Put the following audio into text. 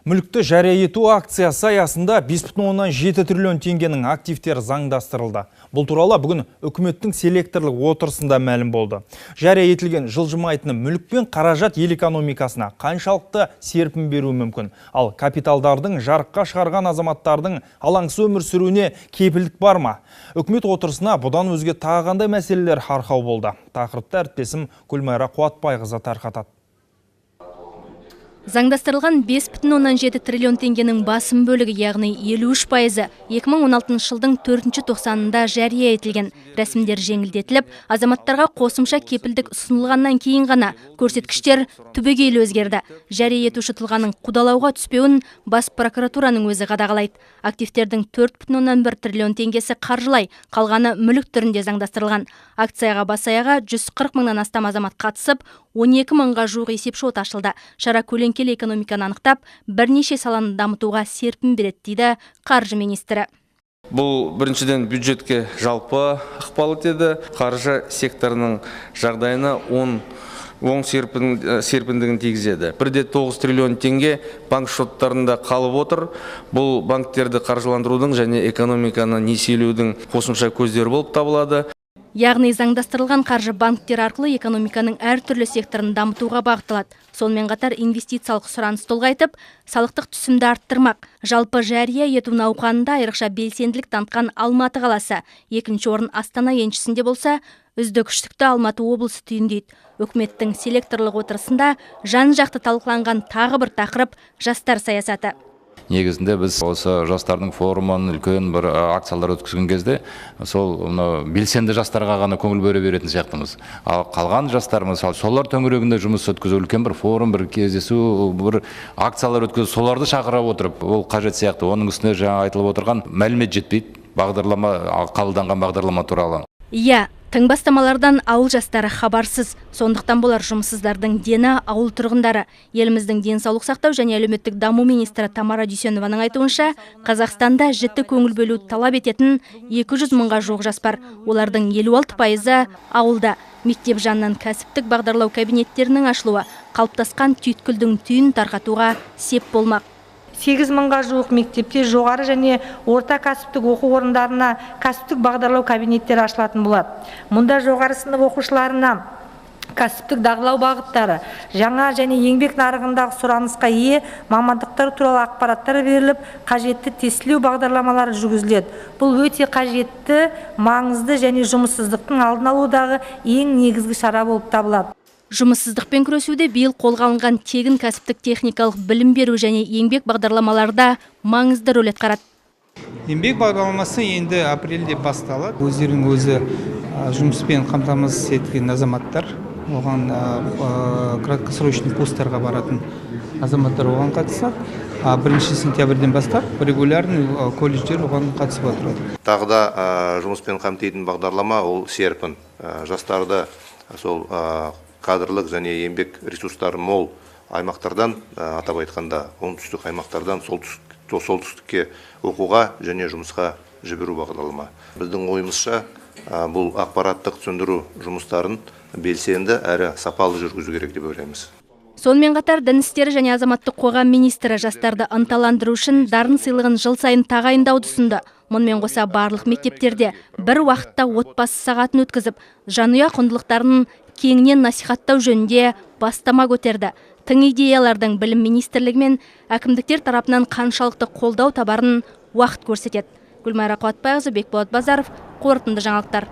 Мүлікті жария ету акциясы аясында 5,7 триллион теңгенің активтері заңдастырылды. Бұл туралы бүгін үкіметтің селекторлық отырысында мәлім болды. Жария етілген жылжымайтын мүлік пен қаражат ел экономикасына қаншалықты серпін беруі мүмкін. Ал капиталдардың жарыққа шығарған азаматтардың алаңсыз өмір сүруіне кепілдік бар ма? Үкімет отырысына бұдан өзге тағы қандай мәселелер арқау болды. Тақырыпты әріптесім Гүлмайра Қуатбайқызы тарқатады. Заңдастырылған 5,7 триллион теңгенің басым бөлігі, яғни 53%, 2016 жылдың 4-ші тоқсанында жария етілген. Рәсімдер жеңілдетіліп, азаматтарға қосымша кепілдік ұсынылғаннан кейін ғана көрсеткіштер түбегейлі өзгерді. Жария етуші тұлғаның қудалауға түспеуін бас прокуратураның өзі қадағалайды. Активтердің 4,1 триллион теңгесі қаржылай, қалғаны мүлік түрінде заңдастырылған. Акцияға бас-аяғы 140 мыңнан астам азамат қатысып, 12 мыңға жуық есепшот ашылды. Шара көлеңкелі экономиканы анықтап, бірнеше саланы дамытуға серпін береді дейді қаржы министрі. Бұл біріншіден бюджетке жалпы ықпал етеді. Қаржы секторының жағдайына оң серпіндігін тигізеді. 1,9 триллион теңге банк шоттарында қалып отыр. Бұл банктерді қаржыландырудың және экономиканы несиелеудің қосымша көздері болып табылады. Яғни заңдастырылған қаржы банктер арқылы экономиканың әртүрлі секторын дамытуға бағытталады. Сонымен қатар инвестициялық сұранысты ұлғайтып, салықтық түсімді арттырмақ. Жалпы жария ету науқанында айрықша белсенділік танытқан Алматы қаласы, екінші орын Астана еншісінде болса, үздік үштікті Алматы облысы түйіндейді. Үкіметтің селекторлық отырысында жан-жақты талқыланған тағы бір тақырып жастар саясаты. Негізінде біз осы жастардың форумын үлкен бір акциялар өткізген кезде сол белсенді жастарға ғана көңіл бөле беретін сияқтымыз. Ал қалған жастарымыз солар төңірегінде жұмыс өткізу, үлкен бір форум, бір кездесу, бір акциялар өткізу, соларды шақыра отырып, ол қажет сияқты. Оның үстіне жаңа айтылып отырған мәлімет жетпейді, қабылданған бағдарлама туралы. Иә, тың бастамалардан ауыл жастары хабарсыз. Сондықтан болар жұмыссыздардың дені ауыл тұрғындары. Еліміздің денсаулық сақтау және әлеуметтік даму министрі Тамара Дүйсенованың айтуынша, Қазақстанда жіті көңіл бөлу талап ететін 200 мыңға жуық жас бар. Олардың 56% ауылда. Мектеп жанынан кәсіптік бағдарлау кабинеттерінің ашылуы қалыптасқан түйткілдің түйін тарқатуға сеп болмақ. 8 мыңға жуық мектепте жоғары және орта кәсіптік оқу орындарына кәсіптік бағдарлау кабинеттері ашылатын болады. Мұнда жоғары сынып оқушыларына кәсіптік дағдылау бағыттары, жаңа және еңбек нарығындағы сұранысқа ие мамандықтар туралы ақпараттар беріліп, қажетті тестілеу бағдарламалары жүргізіледі. Бұл өте қажетті, маңызды және жұмыссыздықтың алдын алудағы ең негізгі шара болып табылады. Жұмыссыздықпен күресуде биыл қолға алынған тегін кәсіптік техникалық білім беру және еңбек бағдарламаларда маңызды рөл атқарады. Еңбек бағдарламасы енді апрельде басталады. Өздерінің өзі жұмыспен қамтамасыз еткен азаматтар, оған краткосрочный курстарға баратын азаматтар оған қатысады. 1 сентябрьден бастап регулярный колледждер оған қатысып отырады. Тағы да жұмыспен қамтитын бағдарлама ол серпін. Жастарды сол кадрлық және еңбек ресурстары мол аймақтардан, атап айтқанда оңтүстік аймақтардан солтүстікке оқуға және жұмысқа жіберу бағдарлама. Біздің ойымызша бұл ақпараттық түсіндіру жұмыстарын белсенді әрі сапалы жүргізу керек деп ойлаймыз. Сонымен қатар дін істері және азаматтық қоғам министрі жастарды ынталандыру үшін дарын сыйлығын жыл сайын тағайындауды ұсынды. Мұнымен қоса барлық мектептерде бір уақытта отбасы сағатын өткізіп, жанұя құндылықтарын кеңінен насихаттау жөнінде бастама көтерді. Тың идеялардың білім министрлігі мен әкімдіктер тарапынан қаншалықты қолдау табарын уақыт көрсетеді. Гүлмайра Қуатбайқызы, Бекболат Базаров, қорытынды жаңалықтар.